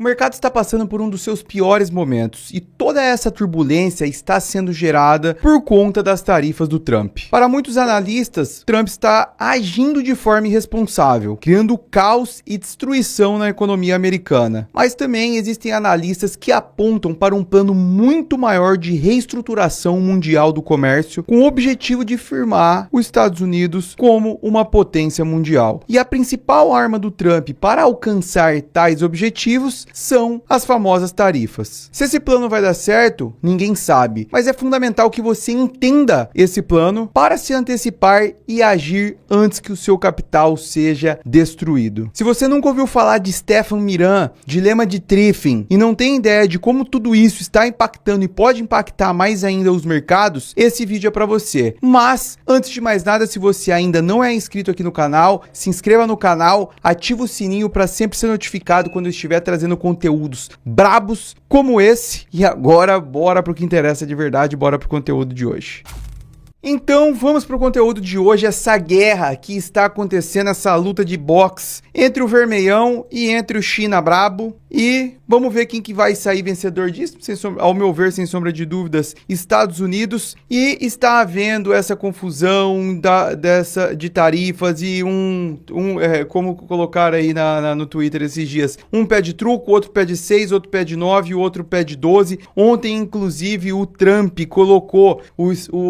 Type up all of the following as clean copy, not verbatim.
O mercado está passando por um dos seus piores momentos e toda essa turbulência está sendo gerada por conta das tarifas do Trump. Para muitos analistas, Trump está agindo de forma irresponsável, criando caos e destruição na economia americana. Mas também existem analistas que apontam para um plano muito maior de reestruturação mundial do comércio com o objetivo de firmar os Estados Unidos como uma potência mundial. E a principal arma do Trump para alcançar tais objetivos são as famosas tarifas. Se esse plano vai dar certo, ninguém sabe, mas é fundamental que você entenda esse plano para se antecipar e agir antes que o seu capital seja destruído. Se você nunca ouviu falar de Stefan Miran, dilema de Triffin, e não tem ideia de como tudo isso está impactando e pode impactar mais ainda os mercados, esse vídeo é para você. Mas, antes de mais nada, se você ainda não é inscrito aqui no canal, se inscreva no canal, ativa o sininho para sempre ser notificado quando eu estiver trazendo conteúdos brabos como esse. E agora, bora pro que interessa de verdade, bora pro conteúdo de hoje. Então, vamos para o conteúdo de hoje, essa guerra que está acontecendo, essa luta de boxe entre o Vermelhão e entre o China Brabo. E vamos ver quem que vai sair vencedor disso, ao meu ver, sem sombra de dúvidas, Estados Unidos. E está havendo essa confusão de tarifas e como colocar aí no Twitter esses dias, um pede truco, outro pede 6, outro pede 9, o outro pede 12. Ontem, inclusive, o Trump colocou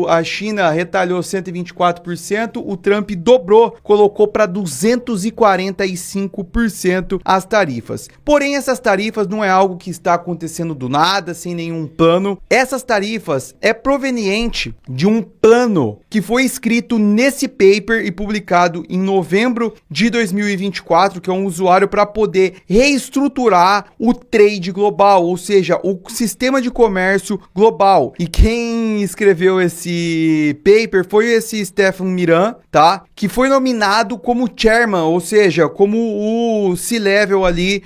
a China retalhou 124%, o Trump dobrou, colocou para 245% as tarifas. Porém, essas tarifas não é algo que está acontecendo do nada, sem nenhum plano. Essas tarifas é proveniente de um plano que foi escrito nesse paper e publicado em novembro de 2024, que é um usuário para poder reestruturar o trade global, ou seja, o sistema de comércio global. E quem escreveu esse paper foi esse Stefan Miran, tá? Que foi nominado como chairman, ou seja, como o C-level ali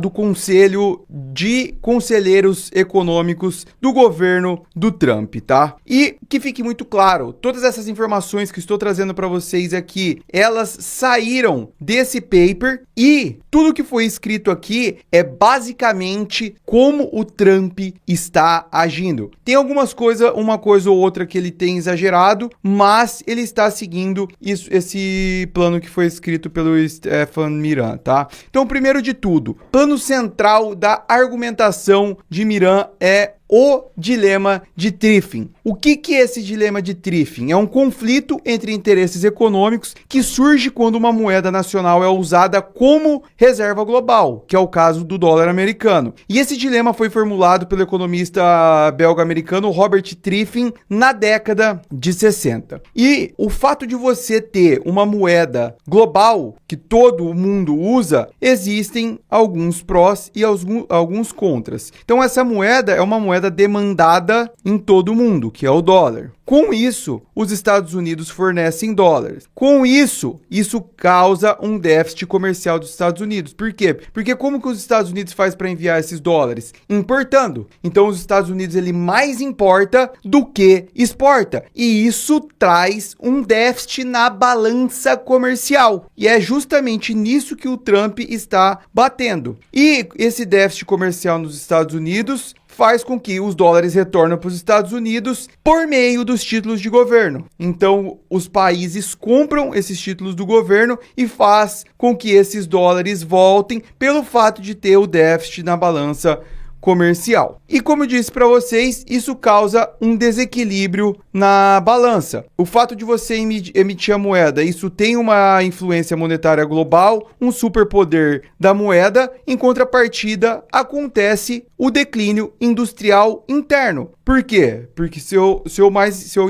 do conselho de conselheiros econômicos do governo do Trump, tá? E que fique muito claro, todas essas informações que estou trazendo para vocês aqui, elas saíram desse paper e tudo que foi escrito aqui é basicamente como o Trump está agindo. Tem uma coisa ou outra que ele tem exagerado, mas ele está seguindo esse plano que foi escrito pelo Stefan Miran, tá? Então, primeiro de tudo, plano central da argumentação de Miran é o dilema de Triffin. O que é esse dilema de Triffin? É um conflito entre interesses econômicos que surge quando uma moeda nacional é usada como reserva global, que é o caso do dólar americano. E esse dilema foi formulado pelo economista belga-americano Robert Triffin na década de 60. E o fato de você ter uma moeda global que todo mundo usa, existem alguns prós e alguns contras. Então essa moeda é uma moeda demandada em todo o mundo, que é o dólar. Com isso, os Estados Unidos fornecem dólares. Com isso causa um déficit comercial dos Estados Unidos. Por quê? Porque como que os Estados Unidos faz para enviar esses dólares? Importando. Então os Estados Unidos ele mais importa do que exporta. E isso traz um déficit na balança comercial. E é justamente nisso que o Trump está batendo. E esse déficit comercial nos Estados Unidos faz com que os dólares retornem para os Estados Unidos por meio dos títulos de governo. Então, os países compram esses títulos do governo e faz com que esses dólares voltem pelo fato de ter o déficit na balança comercial. E como eu disse para vocês, isso causa um desequilíbrio na balança. O fato de você emitir a moeda, isso tem uma influência monetária global, um superpoder da moeda, em contrapartida acontece o declínio industrial interno. Por quê? Porque se eu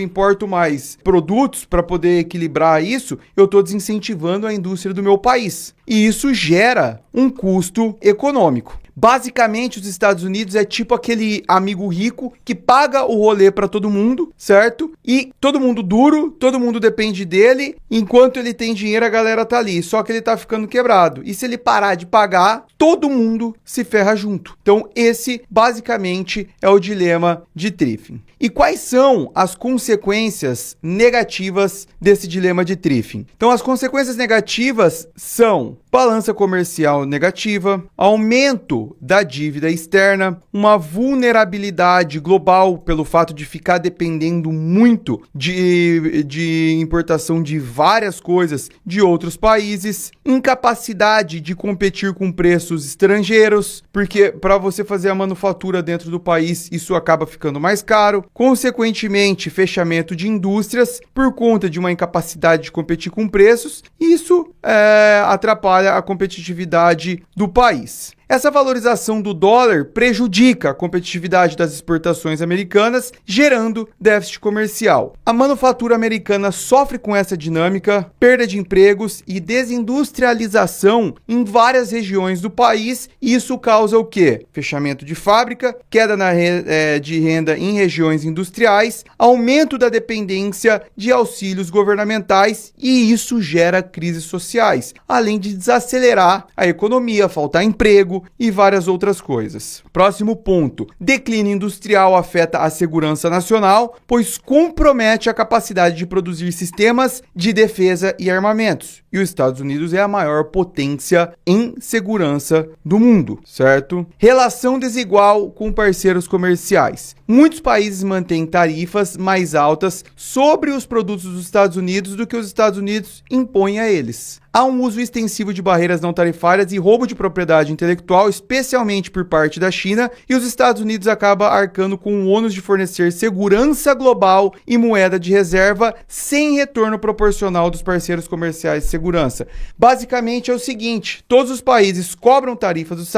importo mais produtos para poder equilibrar isso, eu estou desincentivando a indústria do meu país. E isso gera um custo econômico. Basicamente, os Estados Unidos é tipo aquele amigo rico que paga o rolê para todo mundo, certo? E todo mundo duro, todo mundo depende dele, enquanto ele tem dinheiro a galera tá ali, só que ele tá ficando quebrado. E se ele parar de pagar, todo mundo se ferra junto. Então esse basicamente é o dilema de Triffin. E quais são as consequências negativas desse dilema de Triffin? Então as consequências negativas são balança comercial negativa, aumento da dívida externa, uma vulnerabilidade global pelo fato de ficar dependendo muito de importação de várias coisas de outros países, incapacidade de competir com preços estrangeiros, porque para você fazer a manufatura dentro do país, isso acaba ficando mais caro, consequentemente, fechamento de indústrias por conta de uma incapacidade de competir com preços, isso atrapalha a competitividade do país. Essa valorização do dólar prejudica a competitividade das exportações americanas, gerando déficit comercial. A manufatura americana sofre com essa dinâmica, perda de empregos e desindustrialização em várias regiões do país. E isso causa o quê? Fechamento de fábrica, queda de renda em regiões industriais, aumento da dependência de auxílios governamentais e isso gera crises sociais, além de desacelerar a economia, faltar emprego e várias outras coisas. Próximo ponto. Declínio industrial afeta a segurança nacional, pois compromete a capacidade de produzir sistemas de defesa e armamentos. E os Estados Unidos é a maior potência em segurança do mundo, certo? Relação desigual com parceiros comerciais. Muitos países mantêm tarifas mais altas sobre os produtos dos Estados Unidos do que os Estados Unidos impõem a eles. Há um uso extensivo de barreiras não tarifárias e roubo de propriedade intelectual, especialmente por parte da China, e os Estados Unidos acabam arcando com o ônus de fornecer segurança global e moeda de reserva sem retorno proporcional dos parceiros comerciais de segurança. Basicamente é o seguinte, todos os países cobram tarifas dos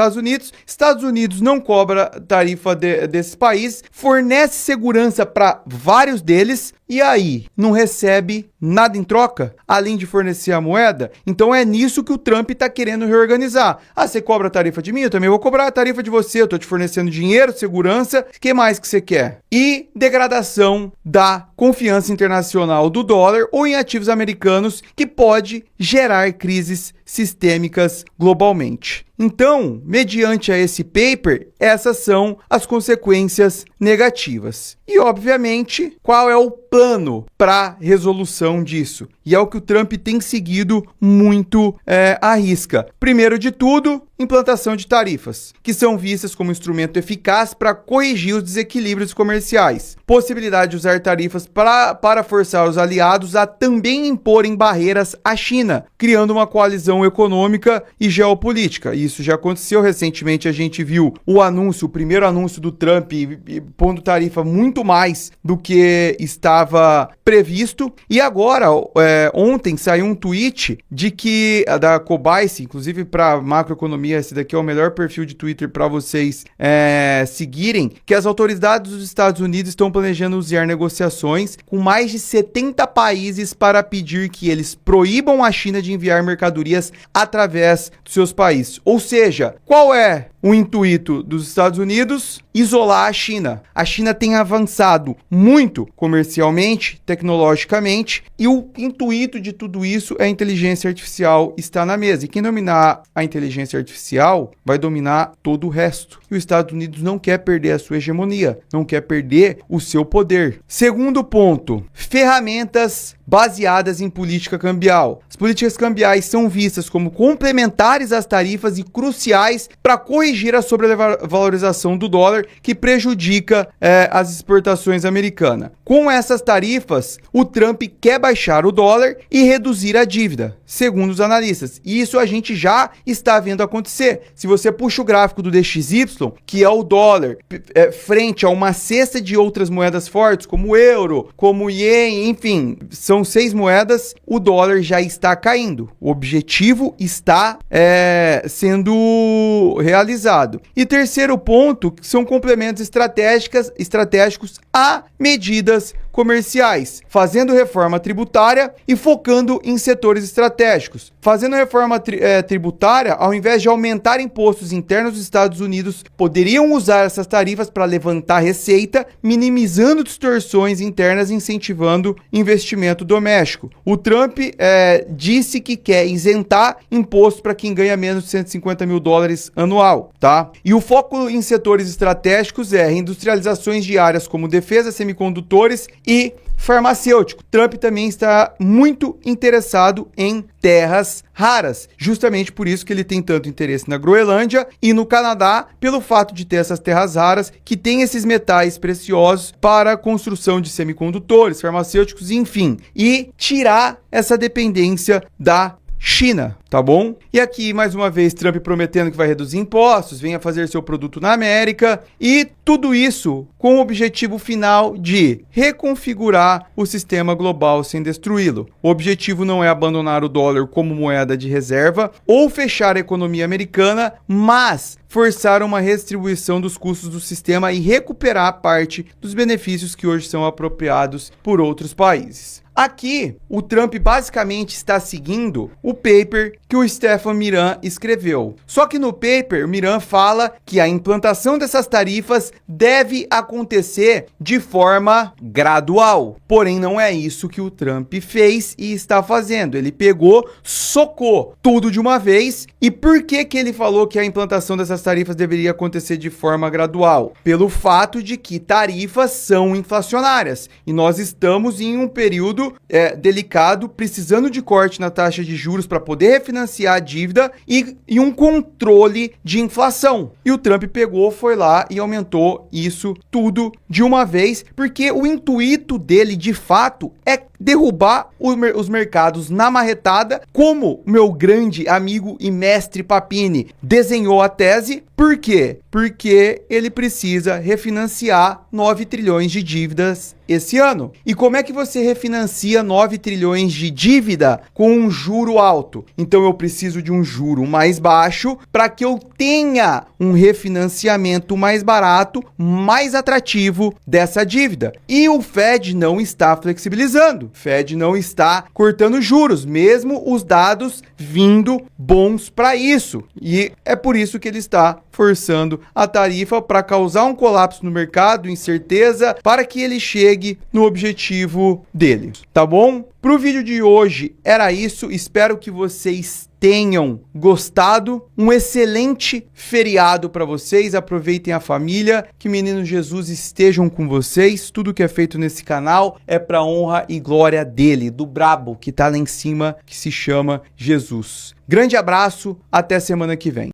Estados Unidos não cobra tarifa desses países, fornece segurança para vários deles, e aí, não recebe nada em troca, além de fornecer a moeda? Então é nisso que o Trump está querendo reorganizar. Ah, você cobra a tarifa de mim? Eu também vou cobrar a tarifa de você. Eu estou te fornecendo dinheiro, segurança. O que mais que você quer? E degradação da confiança internacional do dólar ou em ativos americanos, que pode gerar crises sistêmicas globalmente. Então, mediante a esse paper, essas são as consequências negativas. E, obviamente, qual é o plano para resolução disso? E é o que o Trump tem seguido muito à risca. Primeiro de tudo, implantação de tarifas, que são vistas como instrumento eficaz para corrigir os desequilíbrios comerciais. Possibilidade de usar tarifas para forçar os aliados a também imporem barreiras à China, criando uma coalizão econômica e geopolítica. Isso já aconteceu recentemente, a gente viu o primeiro anúncio do Trump pondo tarifa muito mais do que estava previsto. E agora, ontem saiu um tweet de que da Cobase, inclusive para macroeconomia, esse daqui é o melhor perfil de Twitter para vocês seguirem, que as autoridades dos Estados Unidos estão planejando usar negociações com mais de 70 países para pedir que eles proíbam a China de enviar mercadorias através dos seus países. Ou seja, qual é o intuito dos Estados Unidos? Isolar a China. A China tem avançado muito comercialmente, tecnologicamente, e o intuito de tudo isso é a inteligência artificial está na mesa. E quem dominar a inteligência artificial vai dominar todo o resto. E os Estados Unidos não quer perder a sua hegemonia, não quer perder o seu poder. Segundo ponto, ferramentas baseadas em política cambial. As políticas cambiais são vistas como complementares às tarifas e cruciais para corrigir a sobrevalorização do dólar que prejudica as exportações americanas. Com essas tarifas, o Trump quer baixar o dólar e reduzir a dívida, segundo os analistas. E isso a gente já está vendo acontecer. Se você puxa o gráfico do DXY, que é o dólar frente a uma cesta de outras moedas fortes, como o euro, como o ien, enfim, são 6 moedas, o dólar já está caindo. O objetivo está sendo realizado. E terceiro ponto, são complementos estratégicos a medidas comerciais, fazendo reforma tributária e focando em setores estratégicos. Fazendo reforma tributária, ao invés de aumentar impostos internos dos Estados Unidos, poderiam usar essas tarifas para levantar receita, minimizando distorções internas e incentivando investimento doméstico. O Trump disse que quer isentar imposto para quem ganha menos de 150 mil dólares anual, tá? E o foco em setores estratégicos é reindustrializações de áreas como defesa, semicondutores e farmacêutico. Trump também está muito interessado em terras raras, justamente por isso que ele tem tanto interesse na Groenlândia e no Canadá, pelo fato de ter essas terras raras que têm esses metais preciosos para a construção de semicondutores, farmacêuticos, enfim, e tirar essa dependência da China, tá bom? E aqui, mais uma vez, Trump prometendo que vai reduzir impostos, venha fazer seu produto na América, e tudo isso com o objetivo final de reconfigurar o sistema global sem destruí-lo. O objetivo não é abandonar o dólar como moeda de reserva ou fechar a economia americana, mas forçar uma redistribuição dos custos do sistema e recuperar parte dos benefícios que hoje são apropriados por outros países. Aqui, o Trump basicamente está seguindo o paper que o Stefan Miran escreveu. Só que no paper, Miran fala que a implantação dessas tarifas deve acontecer de forma gradual. Porém, não é isso que o Trump fez e está fazendo. Ele pegou, socou tudo de uma vez. E por que ele falou que a implantação dessas tarifas deveria acontecer de forma gradual? Pelo fato de que tarifas são inflacionárias. E nós estamos em um período delicado, precisando de corte na taxa de juros para poder refinanciar a dívida e um controle de inflação. E o Trump pegou, foi lá e aumentou isso tudo de uma vez, porque o intuito dele, de fato, é derrubar os mercados na marretada, como meu grande amigo e mestre Papini desenhou a tese. Por quê? Porque ele precisa refinanciar 9 trilhões de dívidas esse ano. E como é que você refinancia 9 trilhões de dívida com um juro alto? Então eu preciso de um juro mais baixo para que eu tenha um refinanciamento mais barato, mais atrativo dessa dívida. E o Fed não está flexibilizando. O Fed não está cortando juros, mesmo os dados vindo bons para isso. E é por isso que ele está forçando a tarifa para causar um colapso no mercado, incerteza, para que ele chegue no objetivo dele, tá bom? Pro vídeo de hoje era isso, espero que vocês tenham gostado. Um excelente feriado para vocês, aproveitem a família, que Menino Jesus estejam com vocês. Tudo que é feito nesse canal é para honra e glória dele, do brabo que tá lá em cima, que se chama Jesus. Grande abraço, até semana que vem.